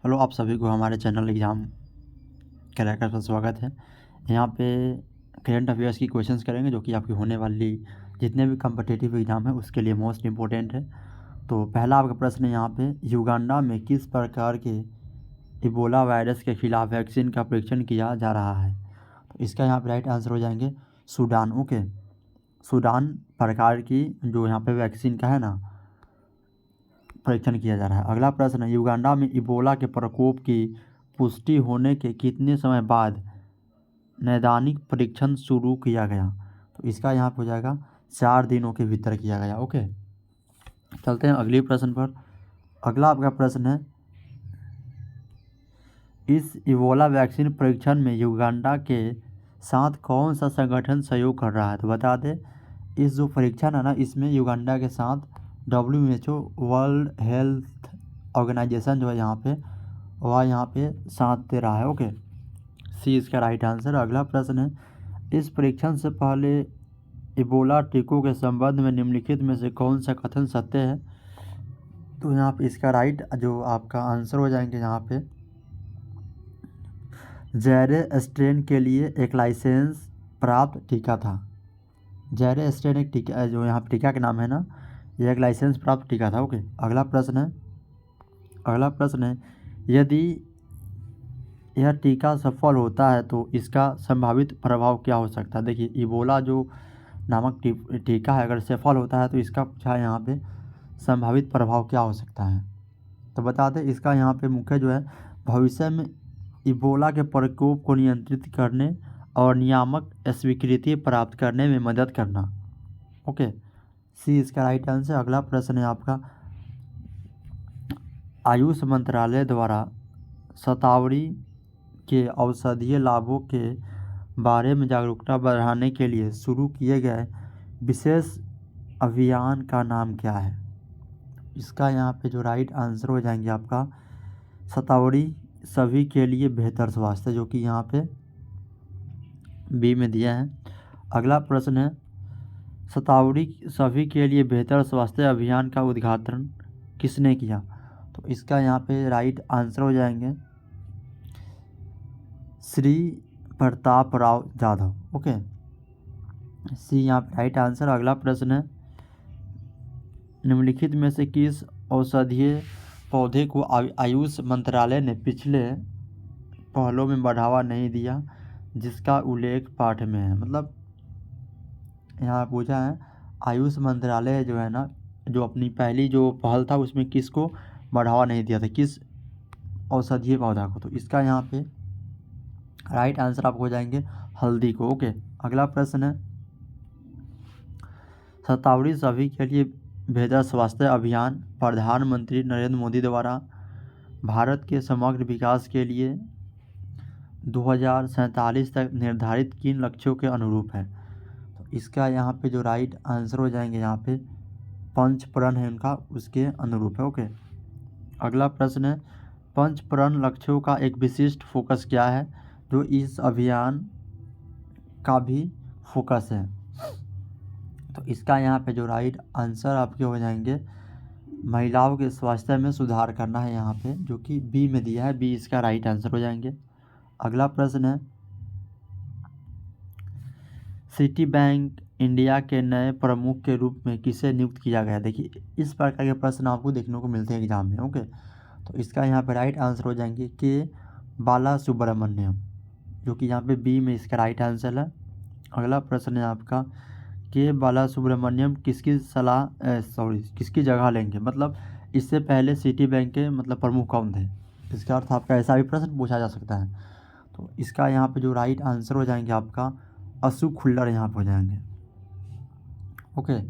Hello, आप सभी को हमारे चैनल एग्ज़ाम क्रैकर का स्वागत है। यहाँ पे करंट अफेयर्स की क्वेश्चंस करेंगे जो कि आपकी होने वाली जितने भी कॉम्पिटिटिव एग्ज़ाम है उसके लिए मोस्ट इम्पोर्टेंट है। तो पहला आपका प्रश्न है यहाँ पे, युगांडा में किस प्रकार के इबोला वायरस के खिलाफ वैक्सीन का परीक्षण किया जा रहा है? तो इसका यहाँ पे राइट आंसर हो जाएंगे सूडान। ओके, सूडान प्रकार की जो यहाँ पे वैक्सीन का है ना परीक्षण किया जा रहा है। अगला प्रश्न है, युगांडा में इबोला के प्रकोप की पुष्टि होने के कितने समय बाद नैदानिक परीक्षण शुरू किया गया? तो इसका यहाँ पर हो जाएगा 4 दिनों के भीतर किया गया। ओके, चलते हैं अगले प्रश्न पर। अगला आपका प्रश्न है, इस इबोला वैक्सीन परीक्षण में युगांडा के साथ कौन सा संगठन सहयोग कर रहा है? तो बता दें, इस जो परीक्षण है ना इसमें युगांडा के साथ WHO वर्ल्ड हेल्थ ऑर्गेनाइजेशन जो है यहाँ पे वह यहाँ पे साथ दे रहा है। ओके, सी इसका राइट आंसर। अगला प्रश्न है, इस परीक्षण से पहले इबोला टीकों के संबंध में निम्नलिखित में से कौन सा कथन सत्य है? तो यहाँ पे इसका राइट जो आपका आंसर हो जाएंगे यहाँ पे, जैरे स्ट्रेन के लिए एक लाइसेंस प्राप्त टीका था। जैरे स्ट्रेन एक टीका जो यहाँ पे टीका का नाम है ना, यह एक लाइसेंस प्राप्त टीका था। ओके, अगला प्रश्न है, यदि यह टीका सफल होता है तो इसका संभावित प्रभाव क्या हो सकता है? देखिए, इबोला जो नामक टीका है अगर सफल होता है तो इसका पूछा है यहाँ पे संभावित प्रभाव क्या हो सकता है? तो बता दें, इसका यहाँ पे मुख्य जो है भविष्य में इबोला के प्रकोप को नियंत्रित करने और नियामक स्वीकृति प्राप्त करने में मदद करना। ओके, सी इसका राइट आंसर। अगला प्रश्न है आपका, आयुष मंत्रालय द्वारा शतावरी के औषधीय लाभों के बारे में जागरूकता बढ़ाने के लिए शुरू किए गए विशेष अभियान का नाम क्या है? इसका यहाँ पे जो राइट आंसर हो जाएंगे आपका शतावरी सभी के लिए बेहतर स्वास्थ्य, जो कि यहाँ पे बी में दिया है। अगला प्रश्न है, शतावरी सभी के लिए बेहतर स्वास्थ्य अभियान का उद्घाटन किसने किया? तो इसका यहाँ पे राइट आंसर हो जाएंगे श्री प्रताप राव जाधव। ओके, सी यहाँ पे राइट आंसर। अगला प्रश्न है, निम्नलिखित में से किस औषधीय पौधे को आयुष मंत्रालय ने पिछले पहलों में बढ़ावा नहीं दिया जिसका उल्लेख पाठ में है? मतलब यहाँ पूछा है आयुष मंत्रालय जो है ना, जो अपनी पहली जो पहल था उसमें किसको बढ़ावा नहीं दिया था, किस औषधीय पौधा को? तो इसका यहाँ पे राइट आंसर आपको हो जाएंगे हल्दी को। ओके, अगला प्रश्न है, शतावरी सभी के लिए बेहतर स्वास्थ्य अभियान प्रधानमंत्री नरेंद्र मोदी द्वारा भारत के समग्र विकास के लिए 2047 तक निर्धारित किन लक्ष्यों के अनुरूप है? तो इसका यहाँ पे जो राइट आंसर हो जाएंगे यहाँ पे पंचप्रण है उनका, उसके अनुरूप है। ओके, अगला प्रश्न है, पंचप्रण लक्ष्यों का एक विशिष्ट फोकस क्या है जो इस अभियान का भी फोकस है? तो इसका यहाँ पे जो राइट आंसर आपके हो जाएंगे महिलाओं के स्वास्थ्य में सुधार करना है यहाँ पे, जो कि बी में दिया है। बी इसका राइट आंसर हो जाएंगे। अगला प्रश्न है, सिटी बैंक इंडिया के नए प्रमुख के रूप में किसे नियुक्त किया गया? देखिए, इस प्रकार के प्रश्न आपको देखने को मिलते हैं एग्जाम में। ओके, तो इसका यहाँ पे राइट आंसर हो जाएंगे के बाला सुब्रमण्यम, जो कि यहाँ पे बी में इसका राइट आंसर है। अगला प्रश्न है आपका, के बाला सुब्रमण्यम किसकी किसकी जगह लेंगे? मतलब इससे पहले सिटी बैंक के मतलब प्रमुख कौन थे? इसका अर्थ आपका ऐसा भी प्रश्न पूछा जा सकता है। तो इसका यहाँ पे जो राइट आंसर हो जाएंगे आपका अशोक खुल्लर यहाँ पे हो जाएंगे। ओके,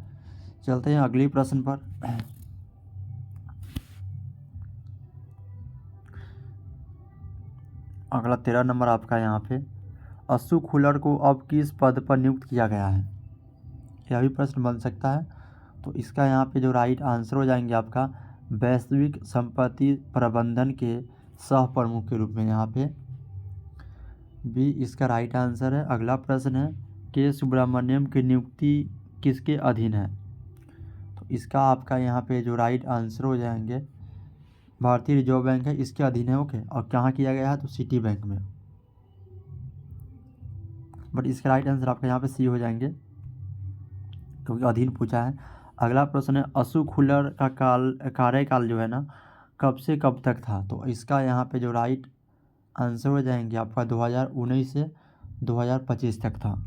चलते हैं अगले प्रश्न पर। अगला 13 नंबर आपका यहाँ पे, अशोक खुल्लर को अब किस पद पर नियुक्त किया गया है? यह भी प्रश्न बन सकता है। तो इसका यहाँ पे जो राइट आंसर हो जाएंगे आपका वैश्विक संपत्ति प्रबंधन के सह प्रमुख के रूप में, यहाँ पे बी इसका राइट आंसर है। अगला प्रश्न है, के सुब्रमण्यम की नियुक्ति किसके अधीन है? तो इसका आपका यहाँ पे जो राइट आंसर हो जाएंगे भारतीय रिजर्व बैंक है, इसके अधीन है। ओके, और कहाँ किया गया है तो सिटी बैंक में। बट इसका राइट आंसर आपका यहाँ पे सी हो जाएंगे, क्योंकि अधीन पूछा है। अगला प्रश्न है अशोक खुल्लर का कार्यकाल जो है ना कब से कब तक था, तो इसका यहाँ पे जो राइट आंसर हो जाएंगे आपका 2019 से 2025 तक था।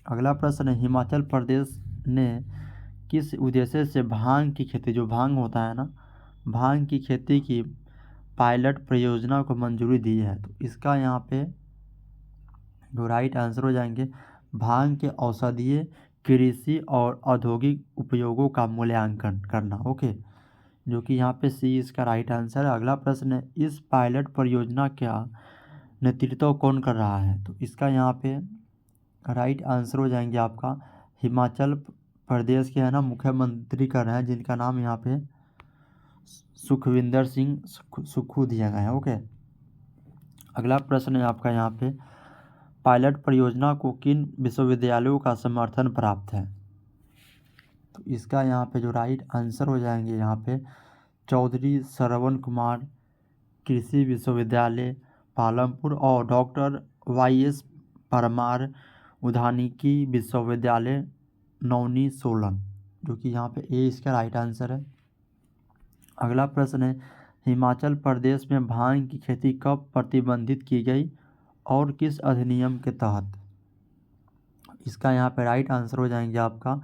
अगला प्रश्न है हिमाचल प्रदेश ने किस उद्देश्य से भांग की खेती, जो भांग होता है ना, भांग की खेती की पायलट परियोजना को मंजूरी दी है, तो इसका यहाँ पे जो राइट आंसर हो जाएंगे भांग के औषधीय, कृषि और औद्योगिक उपयोगों का मूल्यांकन करना। ओके, जो कि यहाँ पे सी इसका राइट आंसर है। अगला प्रश्न है इस पायलट परियोजना का नेतृत्व कौन कर रहा है, तो इसका यहाँ पे राइट आंसर हो जाएंगे आपका हिमाचल प्रदेश के है ना मुख्यमंत्री कर रहे हैं, जिनका नाम यहाँ पे सुखविंदर सिंह सुक्खू दिया गया है। ओके, अगला प्रश्न है आपका यहाँ पे पायलट परियोजना को किन विश्वविद्यालयों का समर्थन प्राप्त है, तो इसका यहाँ पे जो राइट आंसर हो जाएंगे यहाँ पे चौधरी श्रवण कुमार कृषि विश्वविद्यालय पालमपुर और डॉक्टर YS परमार उद्यानिकी विश्वविद्यालय नौनी सोलन, जो कि यहाँ पे ए इसका राइट आंसर है। अगला प्रश्न है हिमाचल प्रदेश में भांग की खेती कब प्रतिबंधित की गई और किस अधिनियम के तहत, इसका यहाँ पे राइट आंसर हो जाएंगे आपका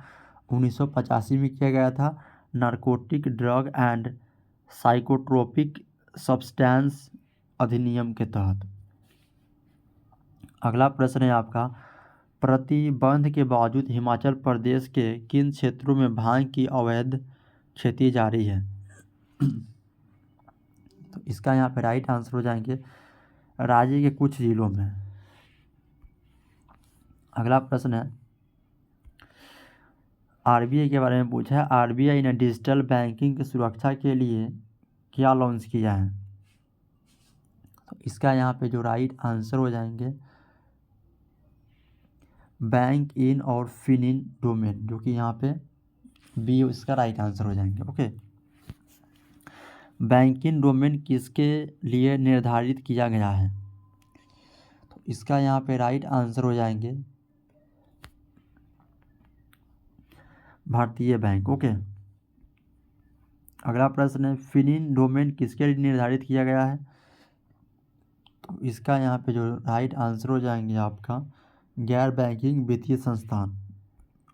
1985 में किया गया था, narcotic drug and psychotropic substance अधिनियम के तहत। अगला प्रश्न है आपका प्रतिबंध के बावजूद हिमाचल प्रदेश के किन क्षेत्रों में भांग की अवैध खेती जारी है, तो इसका यहाँ पे राइट आंसर हो जाएंगे राज्य के कुछ जिलों में। अगला प्रश्न है RBI के बारे में पूछा है, RBI ने डिजिटल बैंकिंग की सुरक्षा के लिए क्या लॉन्च किया है, तो इसका यहाँ पे जो राइट आंसर हो जाएंगे बैंक इन और फिन इन डोमेन, जो कि यहाँ पे बी इसका राइट आंसर हो जाएंगे। ओके, बैंकिंग डोमेन किसके लिए निर्धारित किया गया है, तो इसका यहाँ पे राइट आंसर हो जाएंगे भारतीय बैंक। ओके, अगला प्रश्न है फिनिन डोमेन किसके लिए निर्धारित किया गया है, तो इसका यहाँ पे जो राइट आंसर हो जाएंगे आपका गैर बैंकिंग वित्तीय संस्थान।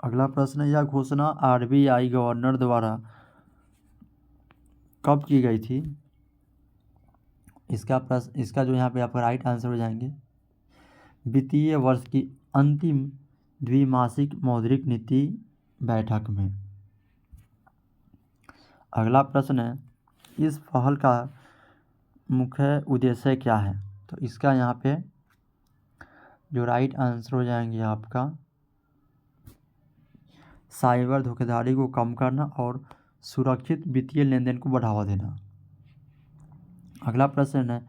अगला प्रश्न है यह घोषणा RBI गवर्नर द्वारा कब की गई थी, इसका जो यहाँ पे आपका राइट आंसर हो जाएंगे वित्तीय वर्ष की अंतिम द्विमासिक मौद्रिक नीति बैठक में। अगला प्रश्न है इस पहल का मुख्य उद्देश्य क्या है, तो इसका यहाँ पे जो राइट आंसर हो जाएंगे आपका साइबर धोखाधड़ी को कम करना और सुरक्षित वित्तीय लेन देन को बढ़ावा देना। अगला प्रश्न है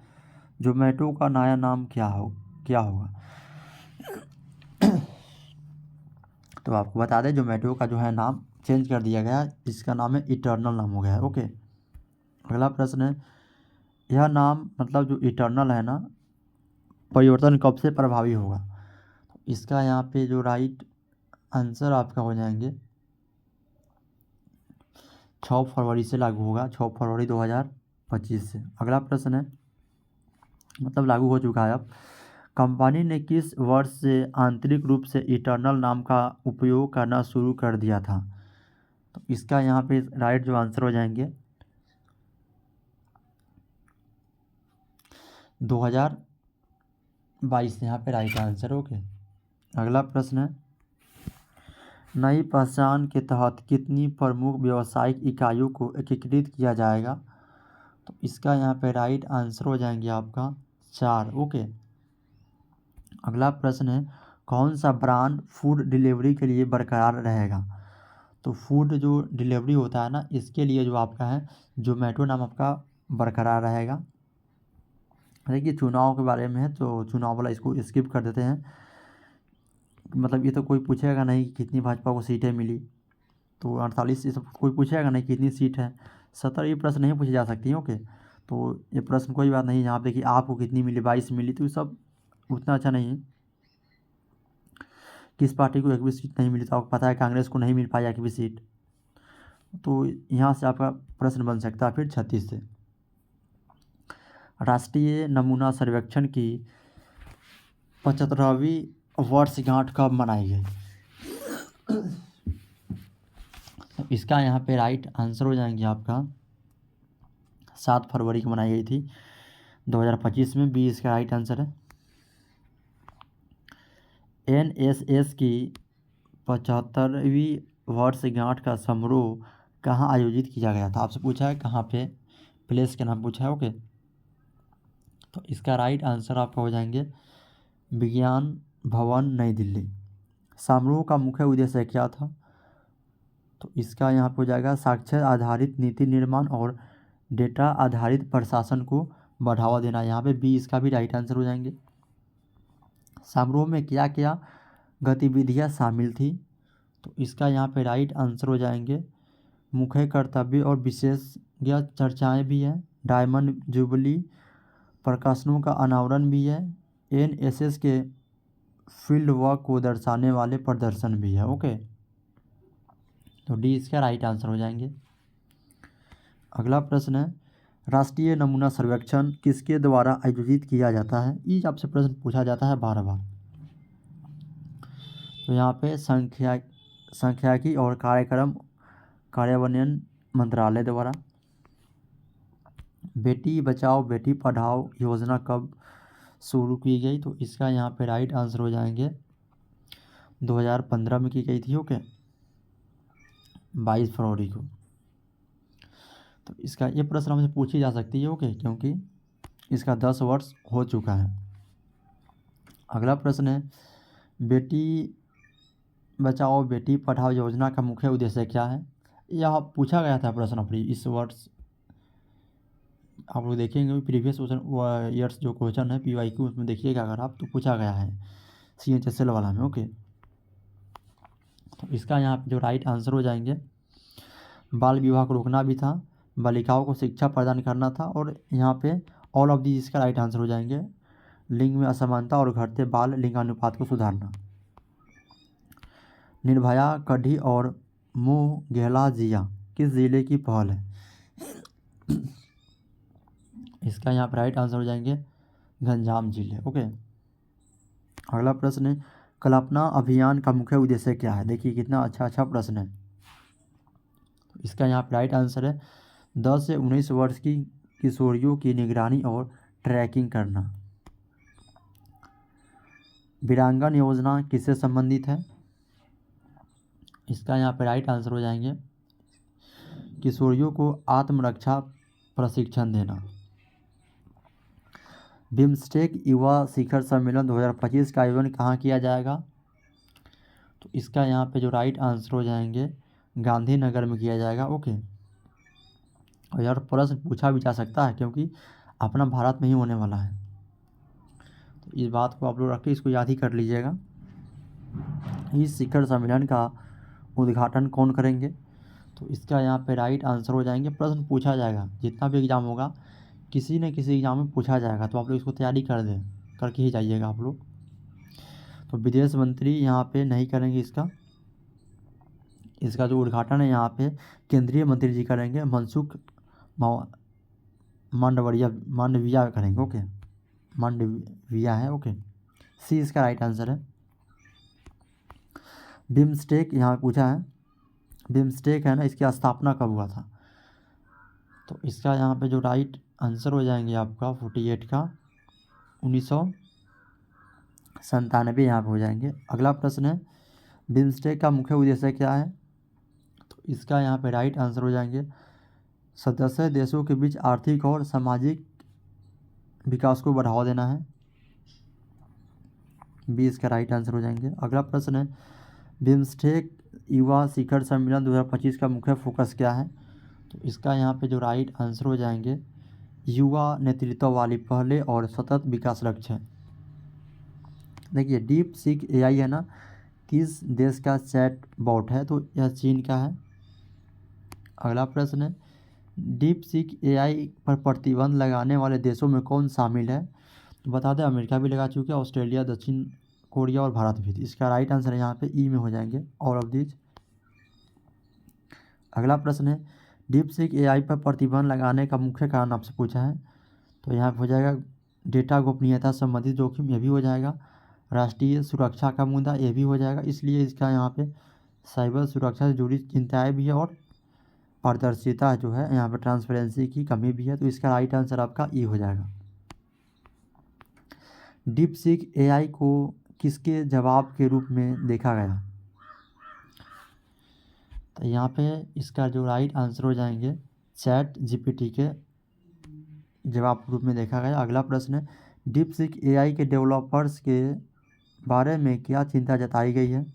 जोमेटो का नया नाम क्या होगा, तो आपको बता दें जोमेटो का जो है नाम चेंज कर दिया गया है, जिसका नाम है इटर्नल नाम हो गया है। ओके, अगला प्रश्न है यह नाम मतलब जो इटर्नल है ना परिवर्तन कब से प्रभावी होगा, तो इसका यहाँ पे जो राइट आंसर आपका हो जाएंगे 6 फरवरी से लागू होगा, 6 फरवरी 2025 से। अगला प्रश्न है मतलब लागू हो चुका है अब, कंपनी ने किस वर्ष से आंतरिक रूप से इटर्नल नाम का उपयोग करना शुरू कर दिया था, तो इसका यहाँ पे राइट जो आंसर हो जाएंगे 2022 यहाँ पे राइट आंसर। ओके, अगला प्रश्न है नई पहचान के तहत कितनी प्रमुख व्यावसायिक इकाइयों को एकीकृत किया जाएगा, तो इसका यहाँ पे राइट आंसर हो जाएंगे आपका 4। ओके, अगला प्रश्न है कौन सा ब्रांड फूड डिलीवरी के लिए बरकरार रहेगा, तो फूड जो डिलीवरी होता है ना इसके लिए जो आपका है जोमेटो नाम आपका बरकरार रहेगा। देखिए चुनाव के बारे में है तो चुनाव वाला इसको स्किप कर देते हैं, मतलब ये तो कोई पूछेगा नहीं कि कितनी भाजपा को सीटें मिली, तो 48 ये सब कोई पूछेगा नहीं कितनी सीट है, 70 ये प्रश्न नहीं पूछे जा सकती हैं। ओके, तो ये प्रश्न कोई बात नहीं। यहाँ पे देखिए आपको कितनी मिली, 22 मिली, तो ये सब उतना अच्छा नहीं है। किस पार्टी को एक भी सीट नहीं मिली, तो आपको पता है कांग्रेस को नहीं मिल पाया एक भी सीट। तो यहाँ से आपका प्रश्न बन सकता है फिर 36 से। राष्ट्रीय नमूना सर्वेक्षण की 75वीं वर्षगांठ कब मनाई गई? तो इसका यहाँ पे राइट आंसर हो जाएंगे आपका 7 फरवरी को मनाई गई थी 2025 में। बी इसका राइट आंसर है। NSS की 75वीं वर्षगांठ का समारोह कहाँ आयोजित किया गया था? आपसे पूछा है कहाँ पे, प्लेस का नाम पूछा है। ओके, तो इसका राइट आंसर आपका हो जाएंगे विज्ञान भवन नई दिल्ली। समारोह का मुख्य उद्देश्य क्या था? तो इसका यहाँ पे हो जाएगा साक्षर आधारित नीति निर्माण और डेटा आधारित प्रशासन को बढ़ावा देना। यहाँ पे बी इसका भी राइट आंसर हो जाएंगे। समारोह में क्या क्या गतिविधियाँ शामिल थी? तो इसका यहाँ पे राइट आंसर हो जाएंगे मुख्य कर्तव्य और विशेषज्ञ चर्चाएं भी हैं, डायमंड जुबली प्रकाशनों का अनावरण भी है, NSS के फील्ड वर्क को दर्शाने वाले प्रदर्शन भी है। ओके, तो डी इसका राइट आंसर हो जाएंगे। अगला प्रश्न है राष्ट्रीय नमूना सर्वेक्षण किसके द्वारा आयोजित किया जाता है? ये आपसे प्रश्न पूछा जाता है बार बार। तो यहाँ पे सांख्यिकी और कार्यक्रम कार्यान्वयन मंत्रालय द्वारा। बेटी बचाओ बेटी पढ़ाओ योजना कब शुरू की गई? तो इसका यहाँ पे राइट आंसर हो जाएंगे 2015 में की गई थी। ओके, 22 फरवरी को। तो इसका ये प्रश्न हमसे पूछी जा सकती है। ओके, क्योंकि इसका 10 वर्ष हो चुका है। अगला प्रश्न है बेटी बचाओ बेटी पढ़ाओ योजना का मुख्य उद्देश्य क्या है? यह पूछा गया था प्रश्न अपनी इस वर्ष। आप लोग देखेंगे प्रीवियस क्वेश्चन ईयर्स जो क्वेश्चन है PYQ उसमें देखिएगा अगर आप, तो पूछा गया है CHSL वाला में। ओके, तो इसका यहाँ पे जो राइट आंसर हो जाएंगे बाल विवाह को रोकना भी था, बालिकाओं को शिक्षा प्रदान करना था, और यहाँ पे ऑल ऑफ दी इसका राइट आंसर हो जाएंगे लिंग में असमानता और घटते बाल लिंगानुपात को सुधारना। निर्भया कढ़ी और मुँह जिया किस जिले की पहल है? इसका यहाँ पर राइट आंसर हो जाएंगे गंजाम जिले। ओके, अगला प्रश्न है कल्पना अभियान का मुख्य उद्देश्य क्या है? देखिए कितना अच्छा प्रश्न है। इसका यहाँ पर राइट आंसर है 10 से 19 वर्ष की किशोरियों की निगरानी और ट्रैकिंग करना। वीरांगन योजना किससे संबंधित है? इसका यहाँ पर राइट आंसर हो जाएंगे किशोरियों को आत्मरक्षा प्रशिक्षण देना। बिम्स्टेक युवा शिखर सम्मेलन 2025 का आयोजन कहाँ किया जाएगा? तो इसका यहाँ पे जो राइट आंसर हो जाएंगे गांधीनगर में किया जाएगा। ओके, और यार प्रश्न पूछा भी जा सकता है क्योंकि अपना भारत में ही होने वाला है, तो इस बात को आप लोग रख के इसको याद ही कर लीजिएगा। इस शिखर सम्मेलन का उद्घाटन कौन करेंगे? तो इसका यहाँ पे राइट आंसर हो जाएंगे प्रश्न पूछा जाएगा, जितना भी एग्ज़ाम होगा किसी न किसी एग्ज़ाम में पूछा जाएगा, तो आप लोग इसको तैयारी कर दें, करके ही जाइएगा आप लोग। तो विदेश मंत्री यहाँ पे नहीं करेंगे इसका जो उद्घाटन है यहाँ पे केंद्रीय मंत्री जी करेंगे, मनसुख मांडविया करेंगे। ओके, मांडविया है। ओके, सी इसका राइट आंसर है। बिम्स्टेक यहाँ पूछा है, बिम्स्टेक है ना, इसकी स्थापना कब हुआ था? तो इसका यहाँ पे जो राइट आंसर हो जाएंगे आपका 48 का 1997 यहाँ पे हो जाएंगे। अगला प्रश्न है बिम्स्टेक का मुख्य उद्देश्य क्या है? तो इसका यहाँ पे राइट आंसर हो जाएंगे सदस्य देशों के बीच आर्थिक और सामाजिक विकास को बढ़ावा देना है। बी इसका राइट आंसर हो जाएंगे। अगला प्रश्न है बिम्स्टेक युवा शिखर सम्मेलन 2025 का मुख्य फोकस क्या है? तो इसका यहाँ पे जो राइट आंसर हो जाएंगे युवा नेतृत्व वाली पहले और सतत विकास लक्ष्य है। देखिए डीप सीक AI है ना, किस देश का चैट बॉट है? तो यह चीन का है। अगला प्रश्न है डीप सीक एआई पर प्रतिबंध लगाने वाले देशों में कौन शामिल है? तो बता दें अमेरिका भी लगा चुके हैं, ऑस्ट्रेलिया, दक्षिण कोरिया और भारत भी। इसका राइट आंसर है यहाँ पे ई में हो जाएंगे ऑल ऑफ दीज। अगला प्रश्न है डीप सीक एआई पर प्रतिबंध लगाने का मुख्य कारण आपसे पूछा है, तो यहाँ पे हो जाएगा डेटा गोपनीयता संबंधित जोखिम, ये भी हो जाएगा। राष्ट्रीय सुरक्षा का मुद्दा, ये भी हो जाएगा। इसलिए इसका यहाँ पे साइबर सुरक्षा से जुड़ी चिंताएं भी है और पारदर्शिता जो है यहाँ पे ट्रांसपेरेंसी की कमी भी है। तो इसका राइट आंसर आपका ई हो जाएगा। डीप सीक एआई को किसके जवाब के रूप में देखा गया? तो यहाँ पे इसका जो राइट आंसर हो जाएंगे चैट जीपीटी के जवाब के रूप में देखा गया। अगला प्रश्न है डीप सीक एआई के डेवलपर्स के बारे में क्या चिंता जताई गई है?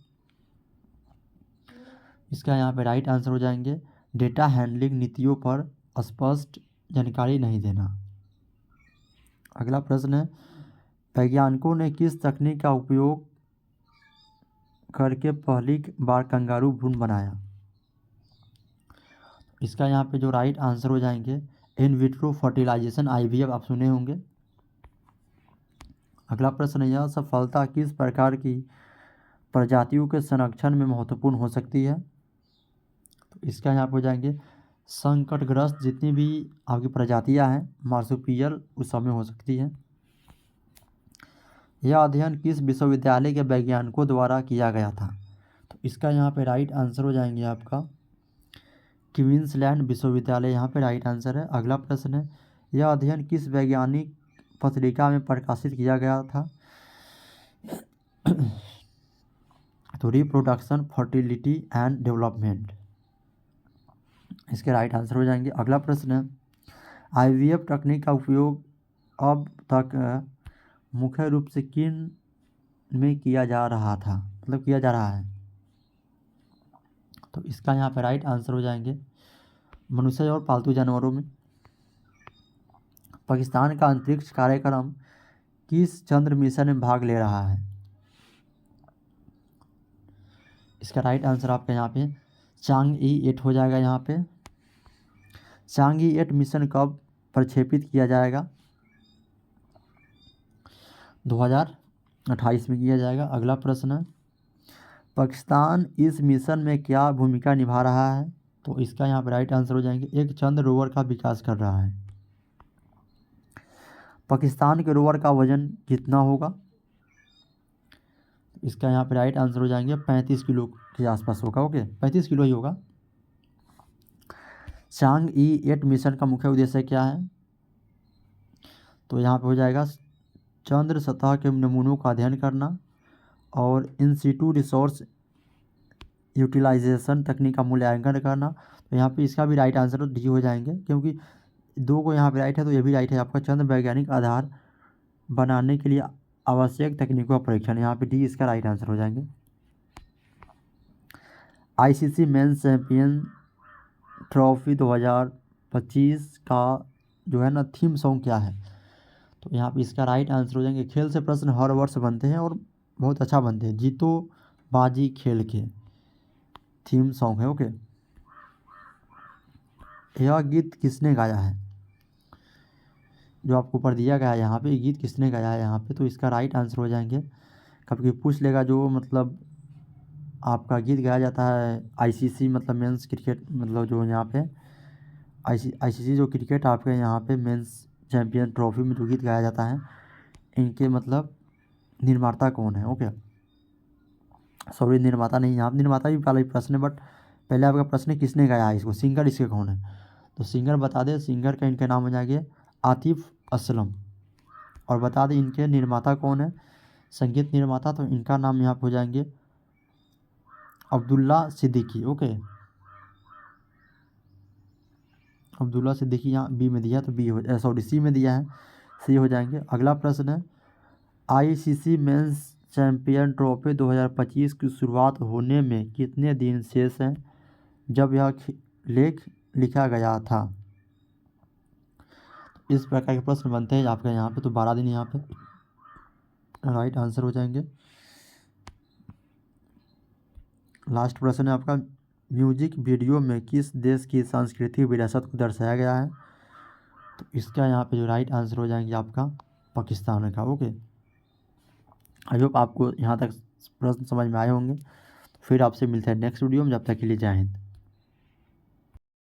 इसका यहाँ पे राइट आंसर हो जाएंगे डेटा हैंडलिंग नीतियों पर स्पष्ट जानकारी नहीं देना। अगला प्रश्न है वैज्ञानिकों ने किस तकनीक का उपयोग करके पहली बार कंगारू भ्रूण बनाया? इसका यहाँ पे जो राइट आंसर हो जाएंगे इन विट्रो फर्टिलाइजेशन आईवीएफ आप सुने होंगे। अगला प्रश्न है यह सफलता किस प्रकार की प्रजातियों के संरक्षण में महत्वपूर्ण हो सकती है? तो इसका यहाँ पे हो जाएंगे संकटग्रस्त जितनी भी आपकी प्रजातियां हैं मार्सुपियल उस सब में हो सकती है। यह अध्ययन किस विश्वविद्यालय के वैज्ञानिकों द्वारा किया गया था? तो इसका यहाँ पे राइट आंसर हो जाएंगे आपका क्वींसलैंड विश्वविद्यालय यहाँ पे राइट आंसर है। अगला प्रश्न है यह अध्ययन किस वैज्ञानिक पत्रिका में प्रकाशित किया गया था? तो रिप्रोडक्शन फर्टिलिटी एंड डेवलपमेंट, इसके राइट आंसर हो जाएंगे। अगला प्रश्न है आईवीएफ तकनीक का उपयोग अब तक मुख्य रूप से किन में किया जा रहा था, मतलब किया जा रहा है? तो इसका यहाँ पर राइट आंसर हो जाएंगे मनुष्य और पालतू जानवरों में। पाकिस्तान का अंतरिक्ष कार्यक्रम किस चंद्र मिशन में भाग ले रहा है? इसका राइट आंसर आपका यहाँ पे चांग-ई 8 हो जाएगा। यहाँ पे चांग-ई 8 मिशन कब प्रक्षेपित किया जाएगा? 2028 में किया जाएगा। अगला प्रश्न है पाकिस्तान इस मिशन में क्या भूमिका निभा रहा है? तो इसका यहाँ पर राइट आंसर हो जाएंगे एक चंद्र रोवर का विकास कर रहा है। पाकिस्तान के रोवर का वजन कितना होगा? इसका यहाँ पे राइट आंसर हो जाएंगे 35 किलो के आसपास होगा। ओके 35 किलो ही होगा। चांग-ई 8 मिशन का मुख्य उद्देश्य क्या है? तो यहाँ पे हो जाएगा चंद्र सतह के नमूनों का अध्ययन करना और इन सिटू रिसोर्स यूटिलाइजेशन तकनीक का मूल्यांकन करना। तो यहाँ पे इसका भी राइट आंसर डी हो जाएंगे क्योंकि दो को यहाँ पे राइट है तो ये भी राइट है आपका चंद्र वैज्ञानिक आधार बनाने के लिए आवश्यक तकनीकों का परीक्षण, यहाँ पे डी इसका राइट आंसर हो जाएंगे। आईसीसी मेंस चैंपियन ट्रॉफी 2025 का जो है ना थीम सॉन्ग क्या है? तो यहाँ पे इसका राइट आंसर हो जाएंगे खेल से प्रश्न हर वर्ष बनते हैं और बहुत अच्छा बनते हैं, जीतो बाजी खेल के थीम सॉन्ग है। ओके यह गीत किसने गाया है? जो आपको ऊपर दिया गया है यहाँ पे गीत किसने गाया है यहाँ पे? तो इसका राइट आंसर हो जाएंगे कभी पूछ लेगा जो मतलब आपका गीत गाया जाता है आईसीसी मतलब मेंस क्रिकेट मतलब जो यहाँ पे आईसीसी जो क्रिकेट आपके यहाँ पे मेंस चैंपियन ट्रॉफी में जो गीत गाया जाता है इनके मतलब निर्माता कौन है? ओके सॉरी निर्माता नहीं, यहाँ निर्माता भी पहला ही प्रश्न है बट पहले आपका प्रश्न है किसने गाया है इसको, सिंगर इसके कौन है? तो सिंगर बता दें, सिंगर का इनके नाम हो जाएंगे आतिफ असलम। और बता दें इनके निर्माता कौन है, संगीत निर्माता, तो इनका नाम यहाँ पे हो जाएंगे अब्दुल्ला सिद्दीकी। ओके अब्दुल्ला सिद्दीकी यहाँ बी में दिया तो बी हो सॉरी सी में दिया है, सी हो जाएंगे। अगला प्रश्न है आईसीसी मेंस चैंपियन ट्रॉफी 2025 की शुरुआत होने में कितने दिन शेष हैं जब यह लेख लिखा गया था? इस प्रकार के प्रश्न बनते हैं आपके यहाँ पे, तो 12 दिन यहाँ पे राइट आंसर हो जाएंगे। लास्ट प्रश्न है आपका म्यूजिक वीडियो में किस देश की सांस्कृतिक विरासत को दर्शाया गया है? तो इसका यहाँ पे जो राइट आंसर हो जाएंगे आपका पाकिस्तान का। ओके, आई होप आपको यहाँ तक प्रश्न समझ में आए होंगे। फिर आपसे मिलते हैं नेक्स्ट वीडियो में, जब तक के लिए जय हिंद।